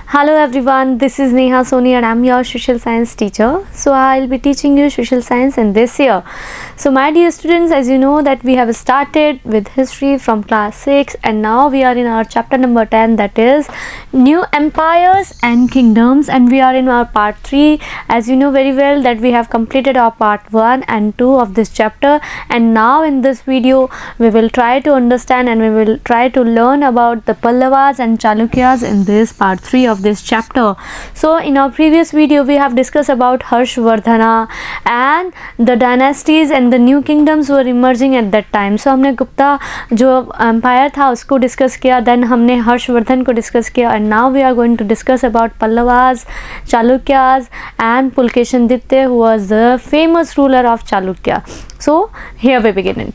Hello everyone, this is Neha Soni and I'm your social science teacher. So I'll be teaching you social science in this year. So my dear students, as you know that we have started with history from class 6 and now we are in our chapter number 10, that is new empires and kingdoms, and we are in our part 3. As you know very well that we have completed our part 1 and 2 of this chapter, and now in this video we will try to understand and we will try to learn about the Pallavas and Chalukyas in this part 3 of this chapter. So in our previous video we have discussed about Harshvardhana and the dynasties and the new kingdoms were emerging at that time. So हमने गुप्ता जो empire था उसको discuss किया, then हमने हर्षवर्धन को discuss किया, and now we are going to discuss about Pallavas, Chalukyas and पुलकेशिनदित्य who was the famous ruler of Chalukya. So here we begin.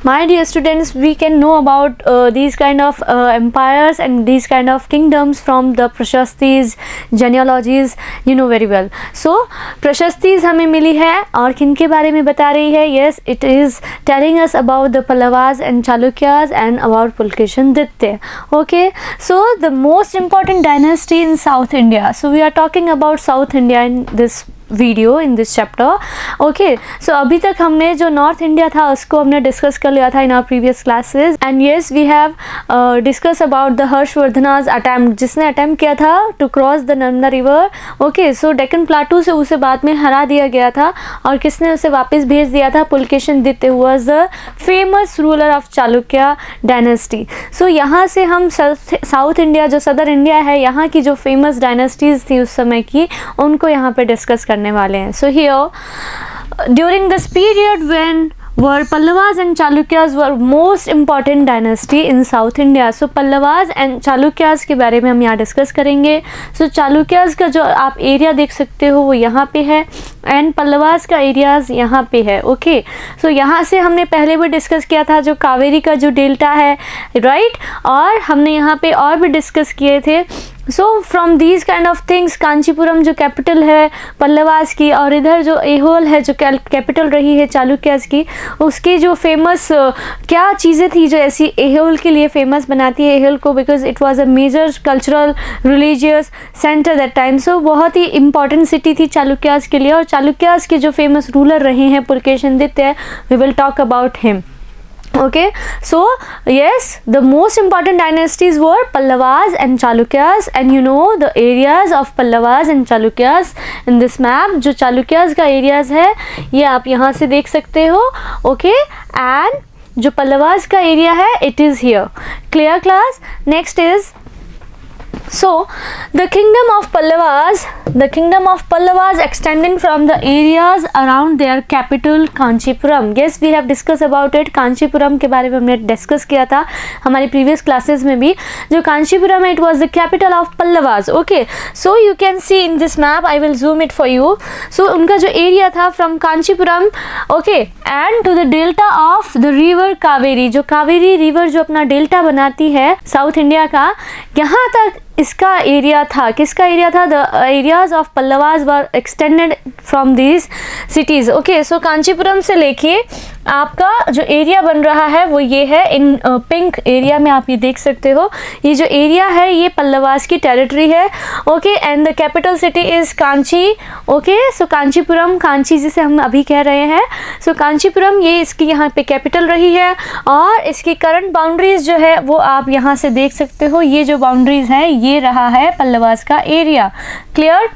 My dear students, we can know about these kind of empires and these kind of kingdoms from the Prashastis, genealogies, you know very well. So Prashastis हमें मिली है और किनके बारे में बता रही है? Yes, it is telling us about the Pallavas and Chalukyas and about Pulkeshinaditya. Okay, so the most important dynasty in South India. So we are talking about South India in this video in this chapter. Okay, so अभी तक हमने जो north India था उसको हमने discuss कर लिया था in our previous classes, and yes we have discuss about the Harshavardhana's attempt, जिसने अटैम्प्ट किया था to cross the Narmada river. Okay, so Deccan plateau से उसे बाद में हरा दिया गया था और किसने उसे वापस भेज दिया था? Pulakeshinaditya was the famous ruler of Chalukya dynasty. So यहाँ से हम साउथ इंडिया जो सदर इंडिया है यहाँ की जो फेमस डायनेस्टीज थी उस समय की उनको यहाँ पे डिस्कस करने वाले हैं. So here during this period when were Pallavas and Chalukyas were most important dynasty in South India. So Pallavas and Chalukyas के बारे में हम यहाँ डिस्कस करेंगे. So Chalukyas का जो आप एरिया देख सकते हो वो यहाँ पे है एंड पल्लवास का एरियाज यहाँ पे है. ओके, सो यहाँ से हमने पहले भी डिस्कस किया था जो कावेरी का जो डेल्टा है, राइट, और हमने यहाँ पे और भी डिस्कस किए थे. So from these kind of things Kanchipuram जो कैपिटल है पल्लवास की और इधर जो एहोल है जो कैपिटल रही है चालुक्यास की, उसकी जो फेमस क्या चीज़ें थी जो ऐसी एहोल के लिए फेमस बनाती है एहोल को, because it was a major cultural religious center that time. So बहुत ही इंपॉर्टेंट सिटी थी चालुक्यास के लिए, और चालुक्यास के जो फेमस रूलर रहे हैं Pulakeshinaditya, we will talk about him. Okay, so yes, the most important dynasties were Pallavas and Chalukyas, and you know the areas of Pallavas and Chalukyas in this map. जो Chalukyas का areas है ये आप यहाँ से देख सकते हो. Okay, and जो Pallavas का area है it is here. Clear class? Next is so the kingdom of Pallavas extending from the areas around their capital Kanchipuram. Yes, we have discussed about it. Kanchipuram के बारे में हमने डिस्कस किया था हमारी प्रीवियस क्लासेस में भी. जो कांचीपुरम है it was the capital of Pallavas. Okay, so you can see in this map, I will zoom it for you. So उनका जो एरिया था from Kanchipuram, okay, and to the delta of the river Kaveri, जो Kaveri river जो अपना delta बनाती है south India का, यहाँ तक इसका एरिया था. किसका एरिया था? The areas of Pallavas were extended from these cities. Okay, so Kanchipuram से लेके आपका जो एरिया बन रहा है वो ये है. इन पिंक एरिया में आप ये देख सकते हो ये जो एरिया है ये पल्लवास की टेरिटरी है. Okay, and the capital city is Kanchi. Okay, so Kanchipuram, Kanchi जिसे हम अभी कह रहे हैं, सो कांचीपुरम ये इसकी यहाँ पे कैपिटल रही है, और इसकी करंट बाउंड्रीज जो है वो आप यहाँ से देख सकते हो. ये जो बाउंड्रीज है ये रहा है पल्लवास का एरिया. क्लियर?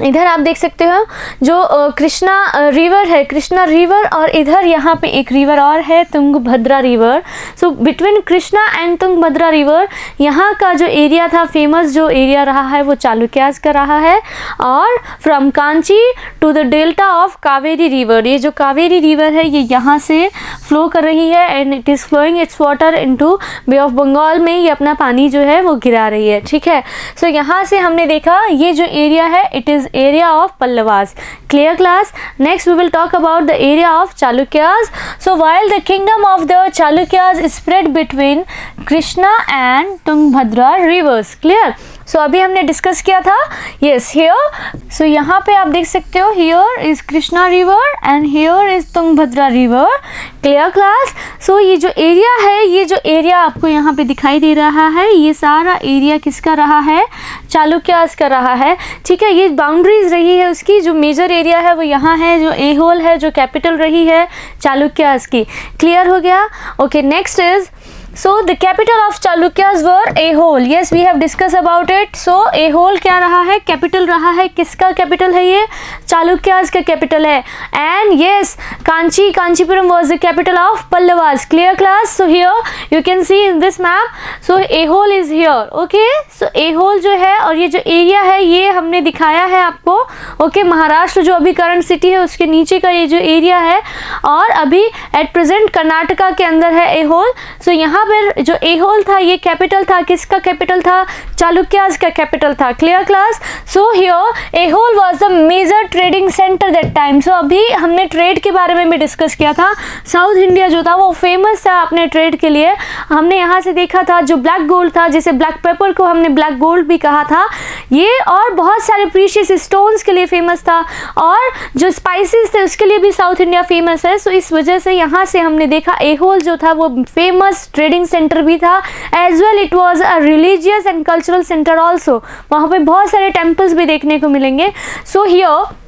इधर आप देख सकते हो जो कृष्णा रिवर है, कृष्णा रिवर, और इधर यहाँ पे एक रिवर और है Tungabhadra river. So between Krishna and Tungabhadra river यहाँ का जो एरिया था फेमस जो एरिया रहा है वो चालुक्यास का रहा है. और from Kanchi to the delta of Kaveri river, ये जो कावेरी रिवर है ये यहाँ से फ्लो कर रही है and it is flowing its water into bay of Bengal में, ये अपना पानी जो है वो गिरा रही है. ठीक है, सो यहाँ से हमने देखा ये जो एरिया है it is area of Pallavas. Clear class? Next we will talk about the area of Chalukyas. So while the kingdom of the Chalukyas is spread between Krishna and Tungabhadra rivers. Clear? सो अभी हमने discuss किया था, yes here, सो यहाँ पे आप देख सकते हो here is Krishna river and here is Tungabhadra river, clear class. So ये जो एरिया है, ये जो एरिया आपको यहाँ पे दिखाई दे रहा है, ये सारा एरिया किसका रहा है, चालुक्यास का रहा है, ठीक है। ये बाउंड्रीज रही है उसकी, जो मेजर एरिया है वो यहाँ है, जो एहोल है जो कैपिटल रही है चालुक्यास की, क्लियर हो गया। Okay, next is so the capital of Chalukyas were Aihole, yes we have discussed about it। so Aihole क्या रहा है, कैपिटल रहा है, किसका कैपिटल है ये, चालुक्यास का कैपिटल है। And yes Kanchipuram was the capital of Pallavas, clear class। so here you can see in this map, so Aihole is here, okay। so Aihole जो है और ये जो एरिया है ये हमने दिखाया है आपको, ओके। महाराष्ट्र जो अभी करंट सिटी है उसके नीचे का ये जो एरिया है, और अभी एट प्रेजेंट कर्नाटका के अंदर है Aihole। सो यहाँ पर जो एहोल था ये कैपिटल था, किसका कैपिटल था, चालुक्यास का कैपिटल था, clear class. So here Aihole was the major trading center that time. So अभी हमने ट्रेड के बारे में भी डिस्कस किया था, साउथ इंडिया जो था वो फेमस था अपने ट्रेड के लिए। हमने यहाँ से देखा था जो ब्लैक गोल्ड था, जिसे ब्लैक पेपर को हमने ब्लैक गोल्ड भी कहा था, ये और बहुत सारे प्रीशियस स्टोन्स के लिए फेमस था, और जो स्पाइसेस थे उसके लिए भी साउथ इंडिया फेमस है। सो इस वजह से यहाँ से हमने देखा एहोल जो था वो फेमस ट्रेडिंग सेंटर भी था, as well it was a religious and cultural centre also. वहाँ पे बहुत सारे टेम्पल्स भी देखने को मिलेंगे। So here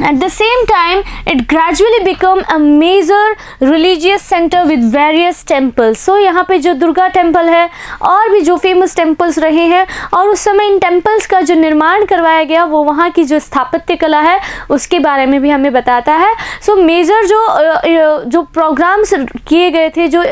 at the same time it gradually become a major religious center with various temples। so यहाँ पे जो दुर्गा टेम्पल है और भी जो फेमस टेम्पल्स रहे हैं, और उस समय इन टेम्पल्स का जो निर्माण करवाया गया वो वहाँ की जो स्थापत्य कला है उसके बारे में भी हमें बताता है। सो मेजर जो प्रोग्राम्स किए गए थे, जो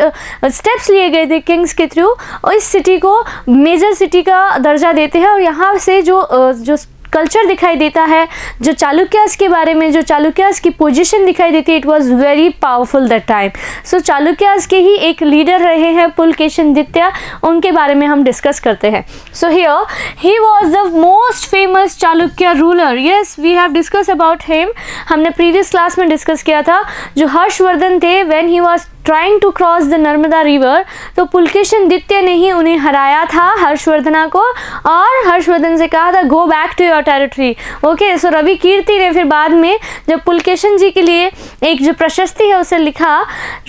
स्टेप्स लिए गए थे किंग्स के थ्रू, और इस सिटी को मेजर सिटी का दर्जा देते हैं। और यहाँ से जो कल्चर दिखाई देता है, जो चालुक्यास के बारे में, जो चालुक्यास की पोजीशन दिखाई देती है, it was very powerful that time. So Chalukyas के ही एक लीडर रहे हैं पुलकेशिन द्वितीय, उनके बारे में हम डिस्कस करते हैं। So here he was the most famous Chalukya ruler, yes we have discuss about him, हमने प्रीवियस क्लास में डिस्कस किया था। जो हर्षवर्धन थे when he was trying to cross the Narmada river, तो पुलकेशिन द्वितीय ने ही उन्हें हराया था, हर्षवर्धना को, और हर्षवर्धन से कहा था go back to your territory, okay. So Ravi Kirti ने फिर बाद में जब पुलकेशिन जी के लिए एक जो प्रशस्ति है उसे लिखा,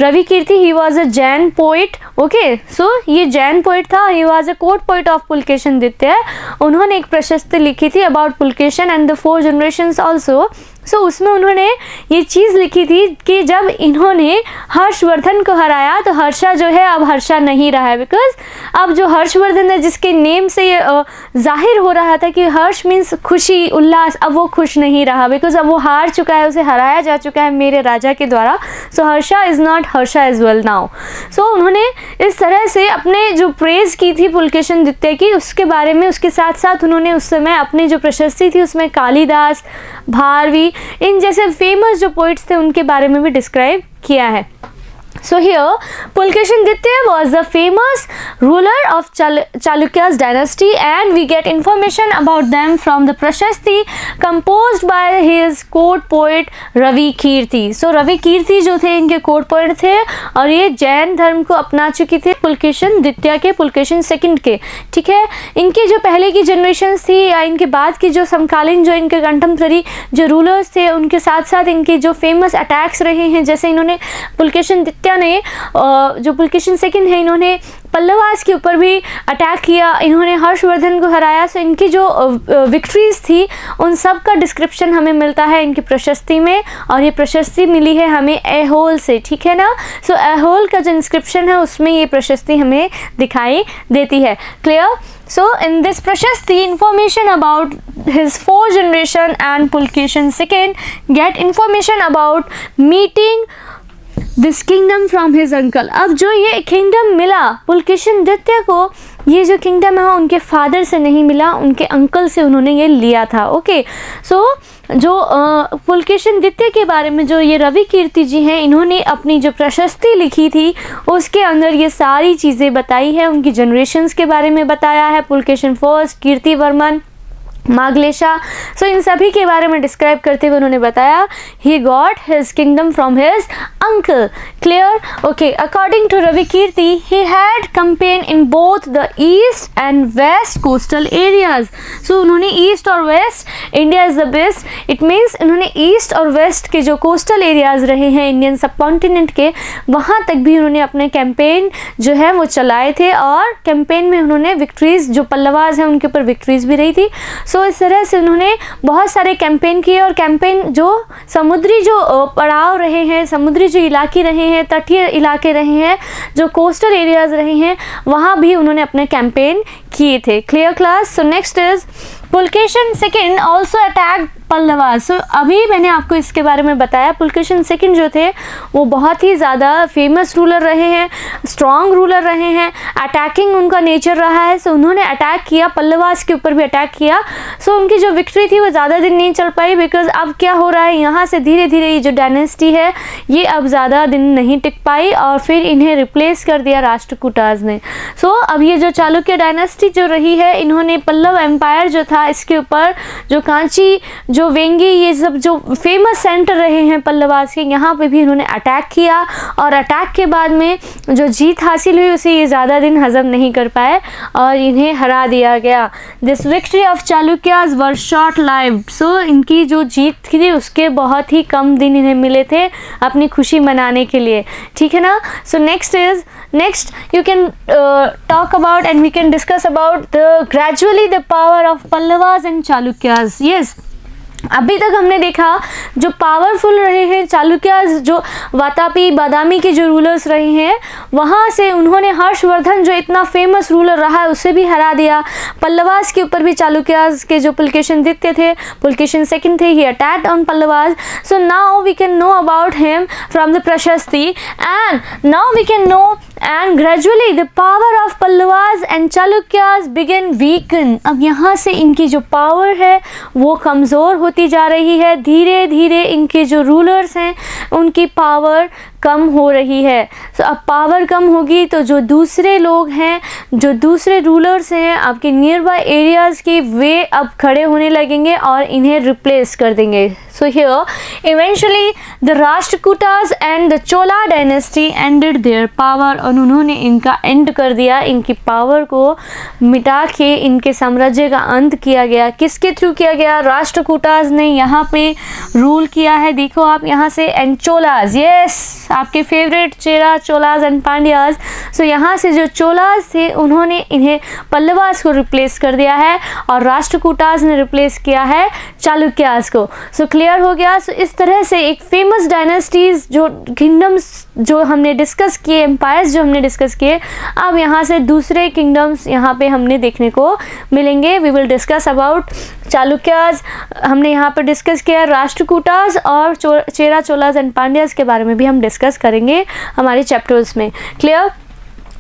Ravi Kirti he was a Jain poet, okay. So ये जैन पोइट था, he was a court poet of Pulakeshin द्वितीय। उन्होंने एक प्रशस्ति लिखी थी about Pulakeshin and the 4 generations also. So उसमें उन्होंने ये चीज़ लिखी थी कि जब इन्होंने हर्षवर्धन को हराया तो हर्षा जो है अब हर्षा नहीं रहा है, बिकॉज अब जो हर्षवर्धन है जिसके नेम से ये जाहिर हो रहा था कि हर्ष मीन्स खुशी उल्लास, अब वो खुश नहीं रहा, बिकॉज अब वो हार चुका है, उसे हराया जा चुका है मेरे राजा के द्वारा। So Harsha is not Harsha as well now. So उन्होंने इस तरह से अपने जो प्रेज की थी पुलकेशिन द्वितीय की, उसके बारे में, उसके साथ साथ उन्होंने उस समय अपनी जो प्रशस्ति थी उसमें कालिदास, भारवी, इन जैसे फेमस जो पोइट्स थे उनके बारे में भी डिस्क्राइब किया है। So here Pulkeshin Ditya was the famous ruler of Chalukya's dynasty, and we get information about them from the Prashasti composed by his court poet Ravi Kirti। So Ravi Kirti जो थे इनके court poet थे, और ये जैन धर्म को अपना चुके थे पुलकेशिन द्वितीय के, पुलकेशिन सेकंड के, ठीक है। इनके जो पहले की जनरेशन थी या इनके बाद की जो समकालीन जो इनके कंटेम्पररी जो रूलर्स थे, उनके साथ साथ इनके जो फेमस अटैक्स रहे हैं, जैसे इन्होंने पुलकेशिन द्वितीय ने जो पुलकेशिन सेकंड है, इन्होंने पल्लवास के ऊपर भी अटैक किया, इन्होंने हर्षवर्धन को हराया। सो इनकी जो विक्ट्रीज थी उन सब का डिस्क्रिप्शन हमें मिलता है इनकी प्रशस्ति में, और ये प्रशस्ति मिली है हमें एहोल से, ठीक है ना। सो एहोल का जो इंस्क्रिप्शन है उसमें ये प्रशस्ति हमें दिखाई देती है, clear. So in this Prashasti, information about his 4 generation and Pulkeshin second, get information about meeting this kingdom from his uncle. अब जो ये किंगडम मिला पुलकेशिन द्वितीय को, ये जो किंगडम है उनके फादर से नहीं मिला, उनके अंकल से उन्होंने ये लिया था, ओके। सो जो पुलकेशिन द्वितीय के बारे में जो ये रवि कीर्ति जी हैं, इन्होंने अपनी जो प्रशस्ति लिखी थी उसके अंदर ये सारी चीज़ें बताई है, उनकी जनरेशन्स के बारे में बताया है, पुलकेशिन फर्स्ट, कीर्ति वर्मन, माग्लेशा। सो इन सभी के बारे में डिस्क्राइब करते हुए उन्होंने बताया he got his kingdom from his uncle. Clear? Okay, according to Ravikirti he had campaign in both the east and west coastal areas. So उन्होंने ईस्ट और west, India is the best, it means उन्होंने east और west के जो coastal areas रहे हैं Indian सब continent के, वहाँ तक भी उन्होंने अपने कैंपेन जो है वो चलाए थे, और कैंपेन में उन्होंने विक्ट्रीज, जो पल्लवाज हैं उनके ऊपर विक्ट्रीज भी रही थी। सो इस तरह से उन्होंने बहुत सारे कैंपेन किए, और कैंपेन जो समुद्री जो पड़ाव रहे हैं, समुद्री जो इलाके रहे हैं, तटीय इलाके रहे हैं, जो कोस्टल एरियाज रहे हैं, वहाँ भी उन्होंने अपने कैंपेन किए थे। Clear class? So next is Pulakeshin second also attack Pallavas. So अभी मैंने आपको इसके बारे में बताया, पुलकेशिन सेकंड जो थे वो बहुत ही ज़्यादा फेमस रूलर रहे हैं, स्ट्रॉन्ग रूलर रहे हैं, अटैकिंग उनका नेचर रहा है। सो उन्होंने अटैक किया, पल्लवास के ऊपर भी अटैक किया। सो उनकी जो विक्ट्री थी वो ज़्यादा दिन नहीं चल पाई, बिकॉज अब क्या हो रहा है, यहाँ से धीरे धीरे ये जो डायनेस्टी है ये अब ज़्यादा दिन नहीं टिक पाई, और फिर इन्हें रिप्लेस कर दिया राष्ट्रकूटाज ने। सो अब ये जो चालुक्य डायनेस्टी जो रही है, इन्होंने पल्लव एम्पायर जो था इसके ऊपर, जो कांची, जो वेंगी, ये सब जो फेमस सेंटर रहे हैं पल्लवास के, यहाँ पे भी इन्होंने अटैक किया, और अटैक के बाद में जो जीत हासिल हुई उसे ये ज़्यादा दिन हजम नहीं कर पाए और इन्हें हरा दिया गया। This victory of Chalukyas were short lived. So इनकी जो जीत थी उसके बहुत ही कम दिन इन्हें मिले थे अपनी खुशी मनाने के लिए, ठीक है ना। सो next you can talk about and we can discuss about gradually the power of Pallavas and Chalukyas. Yes, अभी तक हमने देखा जो पावरफुल रहे हैं चालुक्याज, जो वातापी बादामी के जो रूलर्स रहे हैं, वहाँ से उन्होंने हर्षवर्धन जो इतना फेमस रूलर रहा है उसे भी हरा दिया। पल्लवास के ऊपर भी चालुक्याज के जो पुलकेशिन द्वितीय थे, पुलकेशिन सेकंड थे, he attacked on Pallavas. So now we can know about him from the prashasti, and now we can know and gradually the power of Pallavas and Chalukyas began weaken. अब यहाँ से इनकी जो पावर है वो कमज़ोर होती जा रही है, धीरे धीरे इनके जो रूलर्स हैं उनकी पावर कम हो रही है। सो अब पावर कम होगी तो जो दूसरे लोग हैं, जो दूसरे रूलर्स हैं आपके नियर बाय एरियाज़ की, वे अब खड़े होने लगेंगे और इन्हें रिप्लेस कर देंगे। So here eventually the Rashtrakutas and the Chola dynasty ended their power, और उन्होंने इनका एंड कर दिया, इनकी पावर को मिटा के इनके साम्राज्य का अंत किया गया। किसके थ्रू किया गया? राष्ट्रकूटास ने यहाँ पे रूल किया है। देखो आप यहाँ से, एंड चोलाज, यस, आपके favourite Chera, Cholas and Pandyas. So यहाँ से जो चोलाज थे उन्होंने इन्हें पल्लवास को रिप्लेस कर दिया है, और राष्ट्रकूटाज ने रिप्लेस किया है चालुक्याज को। सो क्लियर हो गया। सो इस तरह से एक फेमस डायनेस्टीज, जो किंगडम्स जो हमने डिस्कस किए, एम्पायर्स जो हमने डिस्कस किए, अब यहाँ से दूसरे किंगडम्स यहाँ पे हमने देखने को मिलेंगे। We will discuss about Chalukyas, हमने यहाँ पर डिस्कस किया राष्ट्रकूटाज, और चेरा, चोलाज एंड पांड्याज के बारे में भी हम डिस्कस करेंगे हमारे चैप्टर्स में। क्लियर?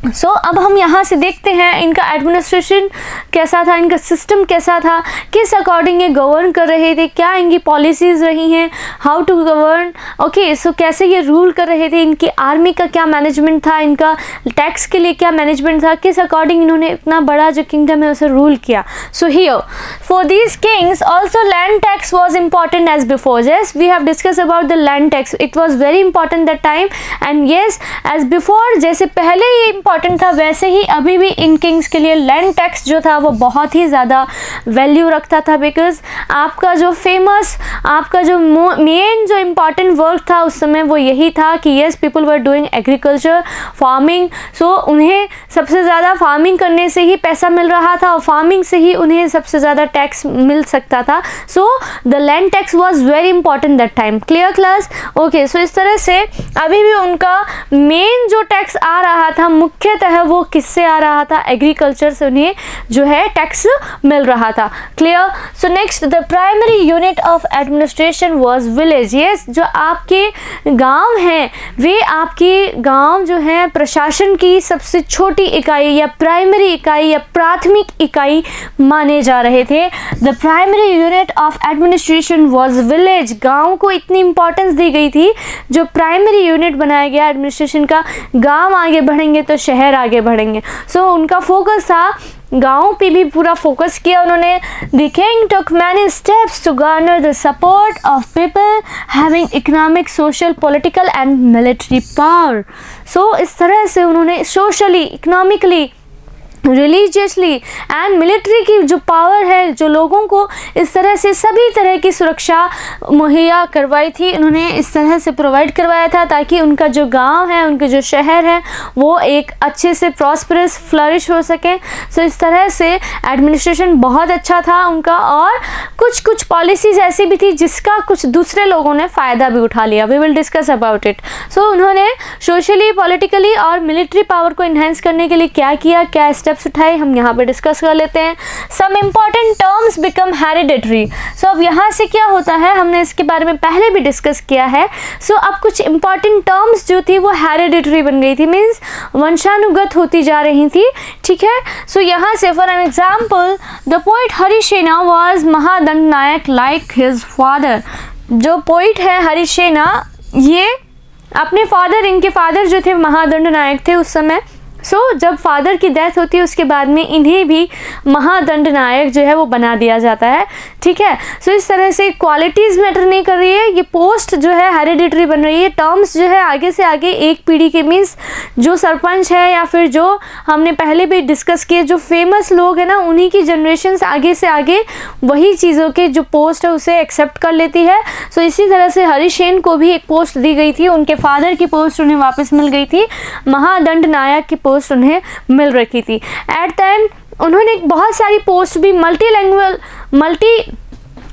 सो अब हम यहाँ से देखते हैं इनका एडमिनिस्ट्रेशन कैसा था, इनका सिस्टम कैसा था, किस अकॉर्डिंग ये गवर्न कर रहे थे, क्या इनकी पॉलिसीज़ रही हैं, हाउ टू गवर्न। ओके, सो कैसे ये रूल कर रहे थे, इनकी आर्मी का क्या मैनेजमेंट था, इनका टैक्स के लिए क्या मैनेजमेंट था, किस अकॉर्डिंग इन्होंने इतना बड़ा जो किंगडम है उसे रूल किया। So here for these kings also land tax was important as before. Yes, we have discuss about the land tax, it was very important that time, and yes as before, जैसे पहले ही important था वैसे ही अभी भी इन Kings के लिए land tax जो था वो बहुत ही ज़्यादा वैल्यू रखता था। बिकॉज आपका जो फेमस, आपका जो मेन जो इम्पॉर्टेंट वर्क था उस समय वो यही था कि yes, people were doing agriculture, farming. So उन्हें सबसे ज़्यादा फार्मिंग करने से ही पैसा मिल रहा था, और फार्मिंग से ही उन्हें सबसे ज़्यादा टैक्स मिल सकता था। So the land tax was very important that time. Clear class? Okay, so इस तरह से अभी भी उनका मेन जो टैक्स आ रहा था मुख्यतः वो किससे आ रहा था? एग्रीकल्चर से उन्हें जो है टैक्स मिल रहा था। Clear? So next, the primary unit of administration was village. Yes, जो आपके गांव हैं वे आपके गांव जो है प्रशासन की सबसे छोटी इकाई या प्राइमरी इकाई या प्राथमिक इकाई माने जा रहे थे। The primary unit of administration was village. गांव को इतनी इंपॉर्टेंस दी गई थी, जो प्राइमरी यूनिट बनाया गया एडमिनिस्ट्रेशन का, गांव आगे बढ़ेंगे तो शहर आगे बढ़ेंगे। सो उनका फोकस था गाँव पे भी पूरा फोकस किया उन्होंने। The king took many steps to garner the support of people having economic, social, political and military power. So इस तरह से उन्होंने socially, economically, religiously and military की जो पावर है, जो लोगों को इस तरह से सभी तरह की सुरक्षा मुहैया करवाई थी, उन्होंने इस तरह से प्रोवाइड करवाया था ताकि उनका जो गांव है, उनके जो शहर है, वो एक अच्छे से प्रॉस्परस, फ्लरिश हो सके। सो इस तरह से एडमिनिस्ट्रेशन बहुत अच्छा था उनका, और कुछ कुछ पॉलिसीज ऐसी भी थी जिसका कुछ दूसरे लोगों ने फ़ायदा भी उठा लिया। We will discuss about it. So उन्होंने सोशली, पॉलिटिकली और मिलिट्री पावर को इन्हेंस करने के लिए क्या किया, क्या स्टेप्स उठाए, हम यहाँ पे डिस्कस कर लेते हैं। Some important terms become hereditary. So अब यहाँ से क्या होता है, हमने इसके बारे में पहले भी डिस्कस किया है। सो अब कुछ इम्पॉर्टेंट टर्म्स जो थी वो हेरिडिटरी बन गई थी, मीन्स वंशानुगत होती जा रही थी, ठीक है। सो यहाँ से for an example, the poet Harisena was Mahadanda Nayak like his father. जो पोइट है हरिसेना, ये अपने फादर, इनके फादर जो थे महादंड नायक थे उस समय। सो जब फादर की डेथ होती है उसके बाद में इन्हें भी महादंड नायक जो है वो बना दिया जाता है, ठीक है। सो इस तरह से क्वालिटीज़ मैटर नहीं कर रही है, ये पोस्ट जो है हेरिडिटरी बन रही है। टर्म्स जो है आगे से आगे एक पीढ़ी के, मीन्स जो सरपंच है या फिर जो हमने पहले भी डिस्कस किए जो फेमस लोग हैं ना, उन्हीं की जनरेशन आगे से आगे वही चीज़ों के जो पोस्ट है उसे एक्सेप्ट कर लेती है। सो इसी तरह से हरिसेन को भी एक पोस्ट दी गई थी, उनके फादर की पोस्ट उन्हें वापस मिल गई थी, महादंड नायक की पोस्ट उन्हें मिल रखी थी। एट टाइम उन्होंने बहुत सारी पोस्ट भी मल्टी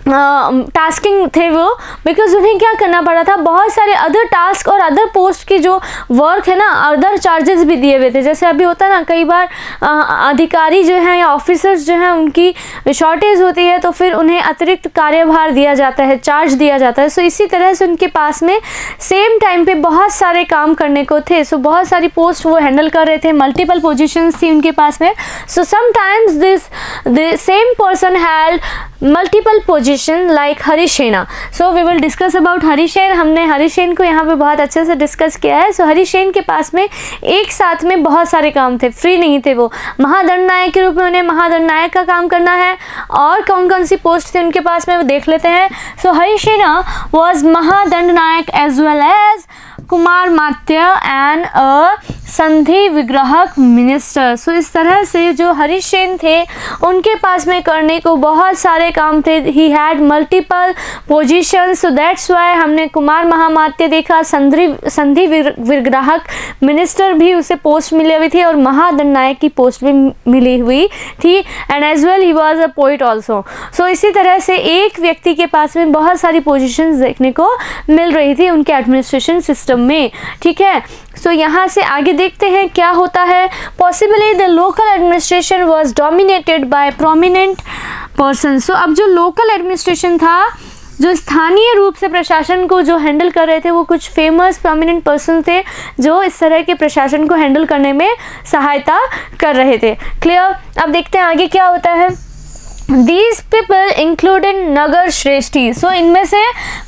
टास्किंग थे वो, बिकॉज उन्हें क्या करना पड़ा था, बहुत सारे अदर टास्क और अदर पोस्ट की जो वर्क है ना, अदर चार्जेस भी दिए हुए थे। जैसे अभी होता है ना, कई बार अधिकारी जो हैं या ऑफिसर्स जो हैं उनकी शॉर्टेज होती है तो फिर उन्हें अतिरिक्त कार्यभार दिया जाता है, चार्ज दिया जाता है। सो इसी तरह से उनके पास में सेम टाइम पे बहुत सारे काम करने को थे। सो बहुत सारी पोस्ट वो हैंडल कर रहे थे, मल्टीपल पोजीशंस थी उनके पास में। So sometimes this same person had multiple position like Harisena. So we will discuss about Harisen. हमने हरिसेन को यहाँ पे बहुत अच्छे से डिस्कस किया है। सो हरिसेन के पास में एक साथ में बहुत सारे काम थे, फ्री नहीं थे वो। महादंड नायक के रूप में उन्हें महादंड नायक का काम करना है, और कौन कौन सी पोस्ट थी उनके पास में वो देख लेते हैं। So Harisena was Mahadanda Nayak as well as Kumaramatya and a Sandhi Vigrahak minister. सो इस तरह से जो हरिसेन थे उनके पास में करने को बहुत सारे काम थे। He had multiple position, so that's why हमने कुमार महामात्य देखा, संधि विग्राहक मिनिस्टर भी उसे पोस्ट मिली हुई थी, और महादंड नायक की पोस्ट भी मिली हुई थी। And as well he was a poet also. So इसी तरह से एक व्यक्ति के पास में बहुत सारी पोजीशंस देखने को मिल रही थी उनके एडमिनिस्ट्रेशन सिस्टम में, ठीक है। सो यहाँ से आगे देखते हैं क्या होता है। Possibly the local administration was dominated by prominent person. So अब जो लोकल एडमिनिस्ट्रेशन था, जो स्थानीय रूप से प्रशासन को जो हैंडल कर रहे थे, वो कुछ फेमस प्रोमिनेंट पर्सन थे जो इस तरह के प्रशासन को हैंडल करने में सहायता कर रहे थे। क्लियर। अब देखते हैं आगे क्या होता है। These people included नगर श्रेष्ठी। सो इनमें से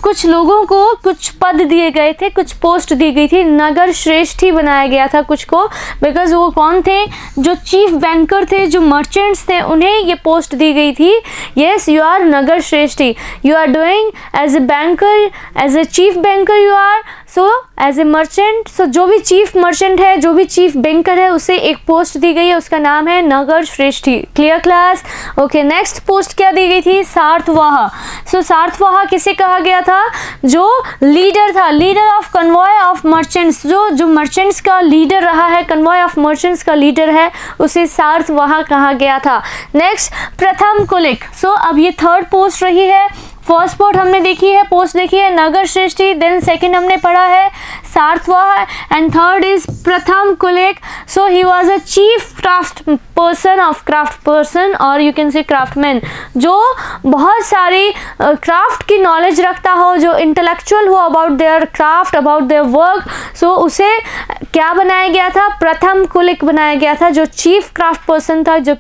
कुछ लोगों को कुछ पद दिए गए थे, कुछ पोस्ट दी गई थी, नगर श्रेष्ठी बनाया गया था कुछ को, बिकॉज वो कौन थे, जो चीफ बैंकर थे, जो मर्चेंट्स थे, उन्हें ये पोस्ट दी गई थी। Yes, you are Nagar Shreshthi, you are doing as a banker, as a chief banker you are, so as a merchant. So जो भी चीफ मर्चेंट है, जो भी चीफ बैंकर है, उसे एक पोस्ट दी गई है, उसका नाम है Nagar Shreshthi. Clear class. Okay, next post क्या दी गई थी, सार्थवाह। सो सार्थवाह किसे कहा गया था, जो लीडर था, leader of convoy of merchants, जो मर्चेंट्स का लीडर रहा है, कन्वॉय ऑफ मर्चेंट्स का लीडर है, उसे सार्थवाह कहा गया था। नेक्स्ट, प्रथम कुलिक। सो अब ये थर्ड पोस्ट रही है। फर्स्ट पोस्ट देखी है नगर श्रेष्ठी, देन सेकंड हमने पढ़ा है सार्थवाह, and third is Pratham Kulik. So he was a chief craft person और यू कैन से क्राफ्टमैन, जो बहुत सारी क्राफ्ट की नॉलेज रखता हो, जो इंटेलेक्चुअल हो about their craft, about their work. So उसे क्या बनाया गया था, प्रथम कुलिक बनाया गया था, जो चीफ क्राफ्ट पर्सन था, जो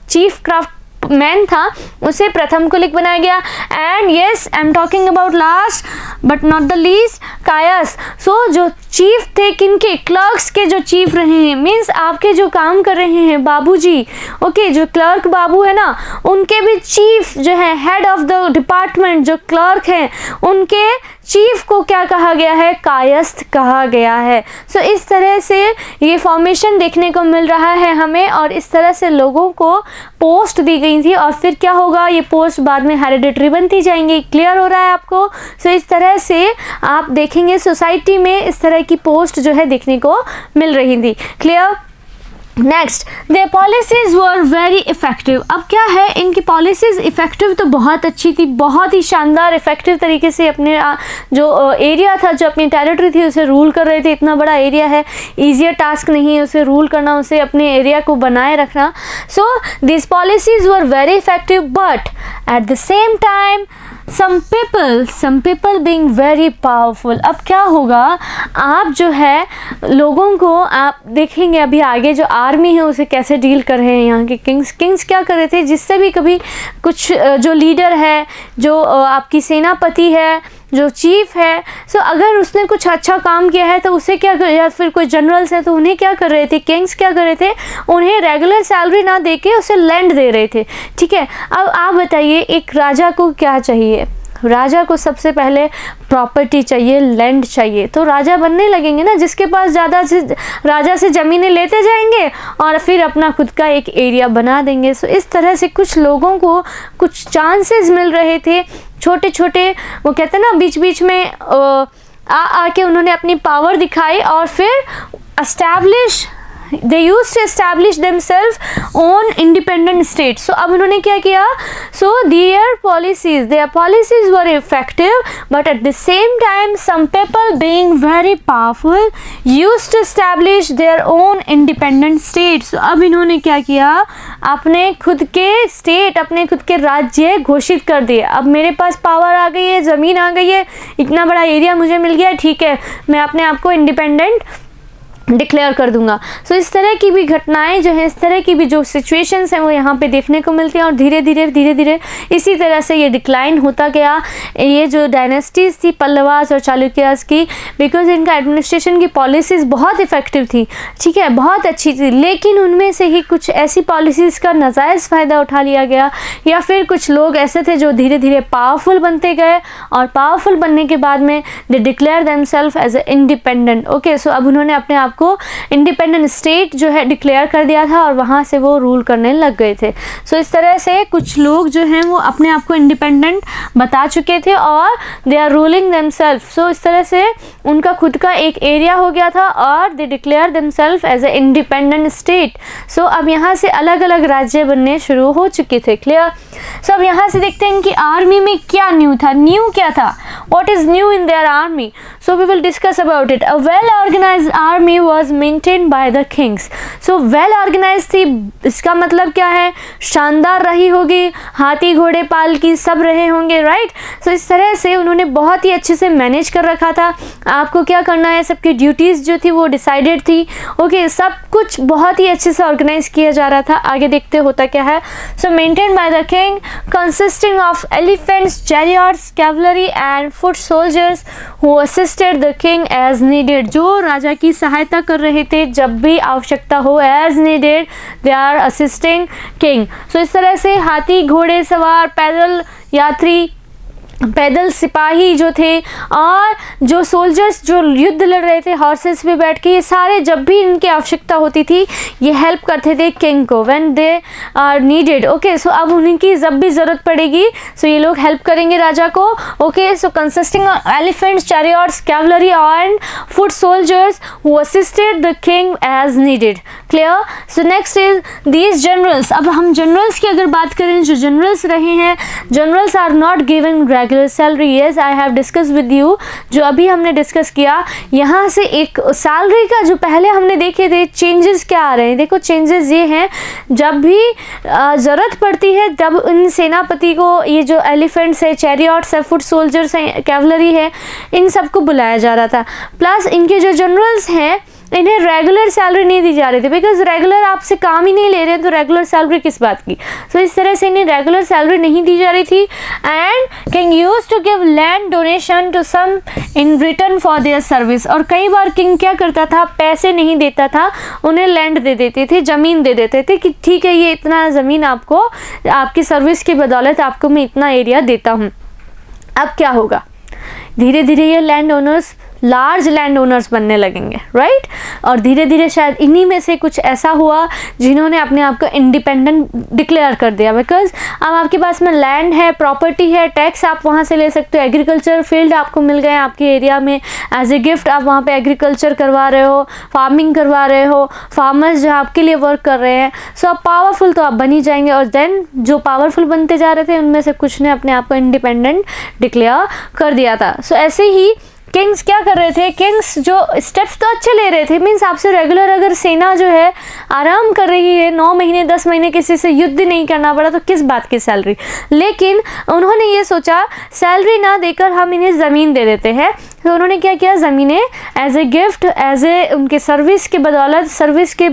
चीफ क्राफ्ट मैन था उसे प्रथम कुलिक बनाया गया। And yes, I am talking about last but not the least, Kayas. So जो चीफ थे, किनके, क्लर्क्स के जो चीफ रहे हैं, मीन्स आपके जो काम कर रहे हैं बाबूजी, ओके, जो क्लर्क बाबू है ना, उनके भी चीफ जो है, हेड ऑफ द डिपार्टमेंट जो क्लर्क हैं, उनके चीफ को क्या कहा गया है, कायस्थ कहा गया है। सो इस तरह से ये फॉर्मेशन देखने को मिल रहा है हमें, और इस तरह से लोगों को पोस्ट दी गई थी, और फिर क्या होगा, ये पोस्ट बाद में हेरिडिटरी बनती जाएंगी। क्लियर हो रहा है आपको? सो इस तरह से आप देखेंगे सोसाइटी में इस तरह की पोस्ट जो है देखने को मिल रही थी। Clear? Next, their policies were very effective. अब क्या है, इनकी पॉलिसीज़ इफ़ेक्टिव तो बहुत अच्छी थी, बहुत ही शानदार इफ़ेक्टिव तरीके से अपने जो एरिया था, जो अपनी टेरिटरी थी, उसे रूल कर रहे थे। इतना बड़ा एरिया है, ईजियर टास्क नहीं है उसे रूल करना, उसे अपने एरिया को बनाए रखना। So this policies were very effective, but at the same time some people being very powerful। अब क्या होगा, आप जो है लोगों को, आप देखेंगे अभी आगे जो आर्मी है उसे कैसे डील कर रहे हैं यहाँ के किंग्स क्या कर रहे थे, जिससे भी कभी कुछ जो लीडर है, जो आपकी सेनापति है, जो चीफ है, सो अगर उसने कुछ अच्छा काम किया है तो उसे क्या कर, या फिर कोई जनरल्स है तो उन्हें क्या कर रहे थे, किंग्स क्या कर रहे थे, उन्हें रेगुलर सैलरी ना देके उसे लैंड दे रहे थे। ठीक है, अब आप बताइए एक राजा को क्या चाहिए, राजा को सबसे पहले प्रॉपर्टी चाहिए, लैंड चाहिए, तो राजा बनने लगेंगे ना, जिसके पास ज़्यादा से राजा से ज़मीनें लेते जाएंगे और फिर अपना खुद का एक एरिया बना देंगे। सो इस तरह से कुछ लोगों को कुछ चांसेस मिल रहे थे, छोटे छोटे, वो कहते हैं ना बीच बीच में आके उन्होंने अपनी पावर दिखाई, और फिर they used to establish themselves on independent states। so अब उन्होंने क्या किया, so their policies were effective, but at the same time some people being very powerful used to establish their own independent states। so अब इन्होंने क्या किया, अपने खुद के स्टेट, अपने खुद के राज्य घोषित कर दिए। अब मेरे पास पावर आ गई है, ज़मीन आ गई है, इतना बड़ा एरिया मुझे मिल गया, ठीक है, मैं अपने आप को इंडिपेंडेंट डिक्लेयर कर दूंगा। सो इस तरह की भी घटनाएं जो हैं, इस तरह की भी जो सिचुएशंस हैं वो यहाँ पे देखने को मिलती हैं, और धीरे धीरे इसी तरह से ये डिक्लाइन होता गया। ये जो डायनेस्टीज़ थी पल्लवास और चालुक्यास की, बिकॉज इनका एडमिनिस्ट्रेशन की पॉलिसीज़ बहुत इफ़ेक्टिव थी, ठीक है, बहुत अच्छी थी, लेकिन उनमें से ही कुछ ऐसी पॉलिसीज़ का नाजायज़ फ़ायदा उठा लिया गया, या फिर कुछ लोग ऐसे थे जो धीरे धीरे पावरफुल बनते गए, और पावरफुल बनने के बाद में they declare themselves as a independent. Okay, so अब उन्होंने अपने आप को इंडिपेंडेंट स्टेट जो है डिक्लेयर कर दिया था, और वहाँ से वो रूल करने लग गए थे। सो इस तरह से कुछ लोग जो हैं वो अपने आप को इंडिपेंडेंट बता चुके थे, और दे आर रूलिंग देमसेल्फ। सो इस तरह से उनका खुद का एक एरिया हो गया था, और they declare themselves as a independent state. So अब यहाँ से अलग अलग राज्य बनने शुरू हो चुके थे। क्लियर? सो अब यहाँ से देखते हैं कि आर्मी में क्या न्यू था, न्यू क्या था, what is new in their army. So we will discuss about it. A well organised army was maintained by the kings। so well organized थी, इसका मतलब क्या है, शानदार रही होगी, हाथी घोड़े पाल की सब रहे होंगे, राइट। so इस तरह से उन्होंने बहुत ही अच्छे से मैनेज कर रखा था, आपको क्या करना है, सबकी ड्यूटीज़ जो थी वो डिसाइडेड थी। ओके, सब कुछ बहुत ही अच्छे से ऑर्गेनाइज किया जा रहा था। आगे देखते होता क्या है। so maintained by the king consisting of elephants, chariots, cavalry and foot soldiers who assisted the king as needed। जो राजा की सहायता कर रहे थे जब भी आवश्यकता हो, as needed they are assisting king. So इस तरह से हाथी घोड़े सवार, पैदल यात्री, पैदल सिपाही जो थे, और जो सोल्जर्स जो युद्ध लड़ रहे थे हॉर्सेस पे बैठ के, ये सारे जब भी इनकी आवश्यकता होती थी ये हेल्प करते थे किंग को, when they are needed. Okay, so अब उनकी जब भी ज़रूरत पड़ेगी सो ये लोग हेल्प करेंगे राजा को। Okay, so consisting of elephants, chariots, cavalry and foot soldiers who assisted the king as needed. Clear? So next is these generals. अब हम जनरल्स की अगर बात करें, जो जनरल्स रहे हैं, generals are not given regular salary. Yes, I have discuss with you, जो अभी हमने डिस्कस किया, यहाँ से एक सैलरी का जो पहले हमने देखे थे चेंजेस क्या आ रहे हैं। देखो चेंजेस ये हैं, जब भी ज़रूरत पड़ती है तब इन सेनापति को, ये जो एलिफेंट्स है, चैरियट्स है, फुट सोल्जर्स हैं, कैवलरी है, इन सबको बुलाया जा रहा था। प्लस इनके जो जनरल्स हैं इन्हें रेगुलर सैलरी नहीं दी जा रही थी, बिकॉज रेगुलर आपसे काम ही नहीं ले रहे हैं तो रेगुलर सैलरी किस बात की। सो इस तरह से इन्हें रेगुलर सैलरी नहीं दी जा रही थी। And king used to give land donation to some in return for their service, और कई बार किंग क्या करता था, पैसे नहीं देता था, उन्हें लैंड दे देते थे, ज़मीन दे देते थे कि ठीक है ये इतना ज़मीन आपको, आपकी सर्विस की बदौलत आपको मैं इतना एरिया देता हूँ। अब क्या होगा, धीरे धीरे ये land owners large land owners बनने लगेंगे, राइट। और धीरे धीरे शायद इन्हीं में से कुछ ऐसा हुआ जिन्होंने अपने आप को इंडिपेंडेंट डिक्लेयर कर दिया, बिकॉज अब आपके पास में लैंड है, प्रॉपर्टी है, टैक्स आप वहाँ से ले सकते हो, एग्रीकल्चर फील्ड आपको मिल गए आपके एरिया में एज ए गिफ्ट, आप वहाँ पे एग्रीकल्चर करवा रहे हो, फार्मिंग करवा रहे हो, फार्मर्स जो आपके लिए वर्क कर रहे हैं। सो अब पावरफुल तो आप बन ही जाएंगे। और देन जो पावरफुल बनते जा रहे थे उनमें से कुछ ने अपने आप को इंडिपेंडेंट डिक्लेयर कर दिया था। सो ऐसे ही किंग्स क्या कर रहे थे, किंग्स जो स्टेप्स तो अच्छे ले रहे थे, मीन्स आपसे रेगुलर अगर सेना जो है आराम कर रही है, 9 महीने 10 महीने किसी से युद्ध नहीं करना पड़ा, तो किस बात की सैलरी। लेकिन उन्होंने ये सोचा सैलरी ना देकर हम इन्हें ज़मीन दे देते हैं। तो उन्होंने क्या किया, ज़मीनें as a gift, as a उनके सर्विस के बदौलत, सर्विस के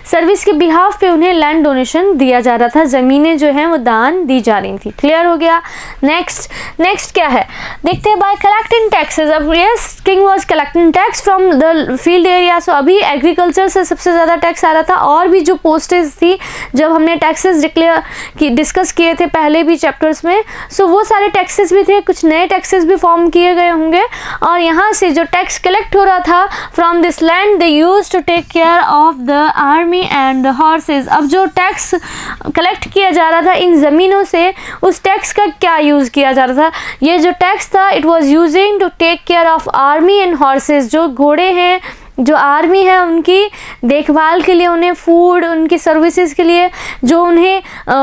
सर्विस के बिहाफ पे उन्हें लैंड डोनेशन दिया जा रहा था, ज़मीनें जो हैं वो दान दी जा रही थी। क्लियर हो गया। नेक्स्ट क्या है देखते हैं, बाय कलेक्टिंग टैक्सेस। अब yes, king was collecting tax from the field area. So अभी एग्रीकल्चर से सबसे ज़्यादा टैक्स आ रहा था, और भी जो पोस्टेज थी जब हमने टैक्सेस डिस्कस किए थे पहले भी चैप्टर्स में, सो वो सारे टैक्सेस भी थे, कुछ नए टैक्सेस भी फॉर्म किए गए होंगे। और यहाँ से जो टैक्स कलेक्ट हो रहा था from this land, they used to take care of the army and horses. अब जो टैक्स कलेक्ट किया जा रहा था इन ज़मीनों से, उस टैक्स का क्या यूज़ किया जा रहा था, ये जो टैक्स था it was using to take care of army and horses. जो घोड़े हैं, जो आर्मी है, उनकी देखभाल के लिए, उन्हें फूड, उनकी सर्विसेज के लिए, जो उन्हें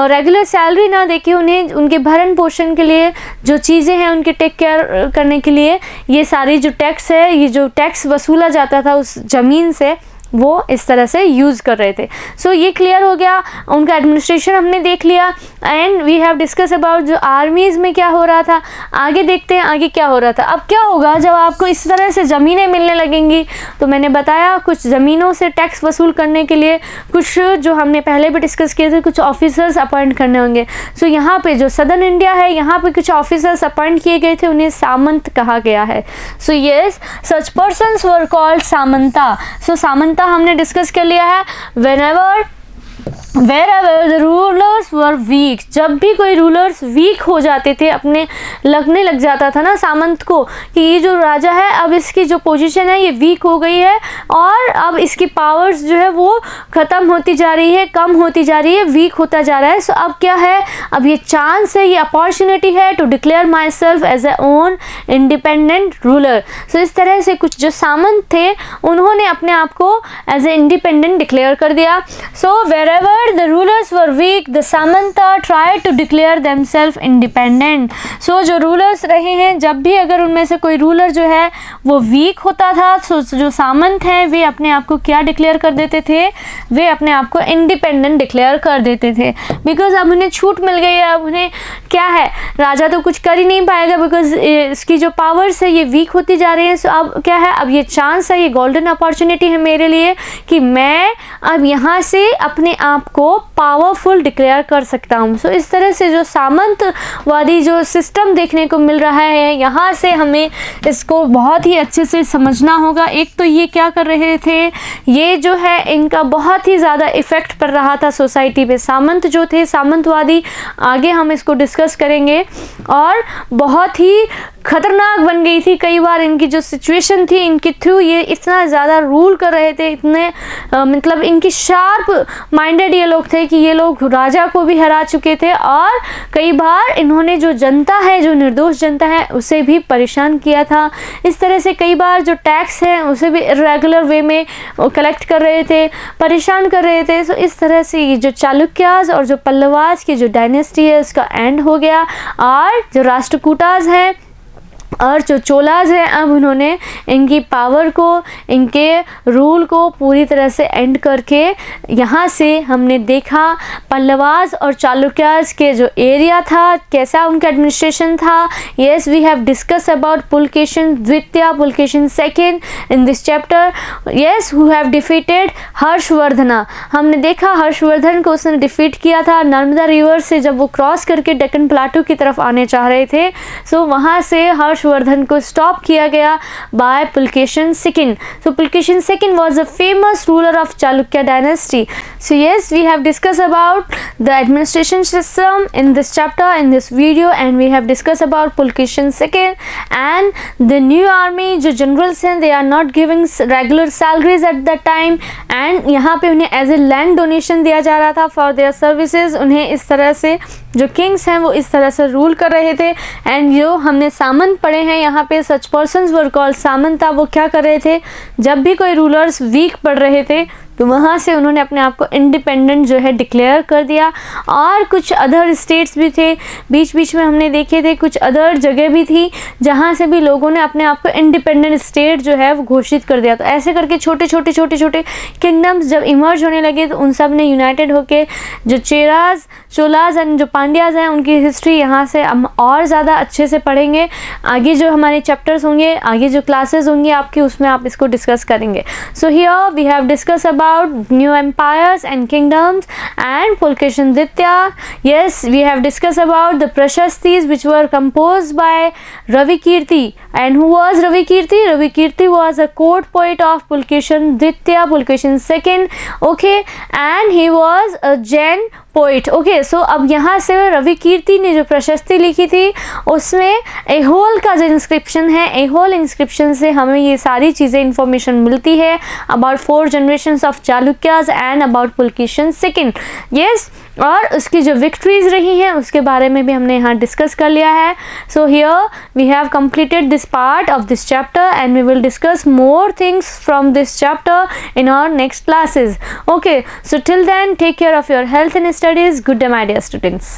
रेगुलर सैलरी ना देके उन्हें उनके भरण पोषण के लिए जो चीज़ें हैं उनके टेक केयर करने के लिए, ये सारी जो टैक्स है, ये जो टैक्स वसूला जाता था उस ज़मीन से, वो इस तरह से यूज़ कर रहे थे। सो ये क्लियर हो गया, उनका एडमिनिस्ट्रेशन हमने देख लिया। And we have discuss about जो आर्मीज़ में क्या हो रहा था। आगे देखते हैं आगे क्या हो रहा था। अब क्या होगा जब आपको इस तरह से ज़मीनें मिलने लगेंगी, तो मैंने बताया कुछ ज़मीनों से टैक्स वसूल करने के लिए कुछ जो हमने पहले भी डिस्कस किए थे, कुछ ऑफिसर्स अपॉइंट करने होंगे। सो यहाँ पे जो सदर्न इंडिया है, यहाँ पे कुछ ऑफिसर्स अपॉइंट किए गए थे, उन्हें सामंत कहा गया है। So yes, such persons were called Samanta. So Samanta हमने डिस्कस कर लिया है। Wherever the rulers were weak, जब भी कोई रूलर्स वीक हो जाते थे, अपने लगने लग जाता था ना सामंत को कि ये जो राजा है अब इसकी जो पोजीशन है ये वीक हो गई है और अब इसकी पावर्स जो है वो ख़त्म होती जा रही है, कम होती जा रही है, वीक होता जा रहा है। सो अब क्या है, अब ये चांस है, ये अपॉर्चुनिटी है to declare myself as a own independent ruler. So इस तरह से कुछ जो सामंत थे उन्होंने अपने आप को एज ए इंडिपेंडेंट डिक्लेयर कर दिया। सो wherever the rulers were weak, the Samanta tried to declare themselves independent. So जो रूलर्स रहे हैं, जब भी अगर उनमें से कोई रूलर जो है वो वीक होता था, तो जो सामंत हैं वे अपने आप को क्या डिक्लेयर कर देते थे, वे अपने आप को इंडिपेंडेंट डिक्लेयर कर देते थे। बिकॉज अब उन्हें छूट मिल गई है, अब उन्हें क्या है, राजा तो कुछ कर ही नहीं पाएगा बिकॉज इसकी जो पावर्स है ये वीक होती जा रही है। सो अब क्या है, अब ये चांस है, ये गोल्डन अपॉर्चुनिटी है मेरे लिए कि मैं अब यहाँ से अपने आप को पावरफुल डिक्लेयर कर सकता हूँ। सो इस तरह से जो सामंतवादी जो सिस्टम देखने को मिल रहा है, यहाँ से हमें इसको बहुत ही अच्छे से समझना होगा। एक तो ये क्या कर रहे थे, ये जो है इनका बहुत ही ज़्यादा इफ़ेक्ट पड़ रहा था सोसाइटी पे। सामंत जो थे, सामंतवादी, आगे हम इसको डिस्कस करेंगे, और बहुत ही खतरनाक बन गई थी कई बार इनकी जो सिचुएशन थी, इनके थ्रू ये इतना ज़्यादा रूल कर रहे थे, इतने मतलब इनकी शार्प माइंडेड ये लोग थे कि ये लोग राजा को भी हरा चुके थे, और कई बार इन्होंने जो जनता है, जो निर्दोष जनता है, उसे भी परेशान किया था। इस तरह से कई बार जो टैक्स है उसे भी इरेगुलर वे में कलेक्ट कर रहे थे, परेशान कर रहे थे। सो इस तरह से ये जो चालुक्यास और जो पल्लवास की जो डायनेस्टी है उसका एंड हो गया, और जो राष्ट्रकूटास हैं और जो चोलाज हैं अब उन्होंने इनकी पावर को, इनके रूल को पूरी तरह से एंड करके, यहाँ से हमने देखा पल्लवाज और चालुक्याज के जो एरिया था, कैसा उनका एडमिनिस्ट्रेशन था. Yes, we have discuss about Pulakeshin Dwitiya, Pulakeshin second in this chapter. Yes, who have defeated Harshavardhana. हमने देखा हर्षवर्धन को उसने डिफीट किया था नर्मदा रिवर से, जब वो क्रॉस करके डेक्कन प्लाटू की तरफ आने चाह रहे थे. सो वहाँ से हर्षवर्धन को स्टॉप किया गया by Pulakeshin second. So Pulkeshin II was a famous ruler of Chalukya dynasty. So yes, we have discussed about the administration system in this chapter, in this video, and we have discussed about Pulkeshin II and the new army. जो generals हैं, they are not giving regular salaries at that time, and यहाँ पे उन्हें as a land donation दिया जा रहा था for their services. उन्हें इस तरह से जो किंग्स हैं वो इस तरह से रूल कर रहे थे. एंड जो हमने सामंत पढ़े हैं यहाँ पे, such persons were called samanta. वो क्या कर रहे थे, जब भी कोई रूलर्स वीक पड़ रहे थे तो वहाँ से उन्होंने अपने आप को इंडिपेंडेंट जो है डिक्लेयर कर दिया. और कुछ अदर स्टेट्स भी थे, बीच बीच में हमने देखे थे कुछ अदर जगह भी थी जहाँ से भी लोगों ने अपने आप को इंडिपेंडेंट स्टेट जो है वो घोषित कर दिया. तो ऐसे करके छोटे छोटे किंगडम्स जब इमर्ज होने लगे तो उन सब ने यूनाइटेड होके जो चेराज, चोलाज एंड जो पांड्याज हैं उनकी हिस्ट्री यहाँ से हम और ज़्यादा अच्छे से पढ़ेंगे. आगे जो हमारे चैप्टर्स होंगे, आगे जो क्लासेस होंगी आपकी, उसमें आप इसको डिस्कस करेंगे. So here we have discuss about new empires and kingdoms and Pulkeshin Ditya. Yes, we have discussed about the Prashastis which were composed by Ravi Kirti. And who was Ravi Kirti? Ravi Kirti was a court poet of Pulkeshin Ditya, Pulkeshin II. Okay, and he was a Jain poet. Okay, so अब यहाँ से रवि कीर्ति ने जो प्रशस्ति लिखी थी उसमें एहोल का जो इंस्क्रिप्शन है, एहोल इंस्क्रिप्शन से हमें ये सारी चीज़ें इंफॉर्मेशन मिलती है about 4 generations of Chalukyas and about Pulakeshin II. Yes, और उसकी जो विक्ट्रीज रही हैं उसके बारे में भी हमने यहाँ डिस्कस कर लिया है. So here we have completed this part of this chapter and we will discuss more things from this chapter in our next classes. Okay, so till then, take care of your health and studies. Good day, my dear students.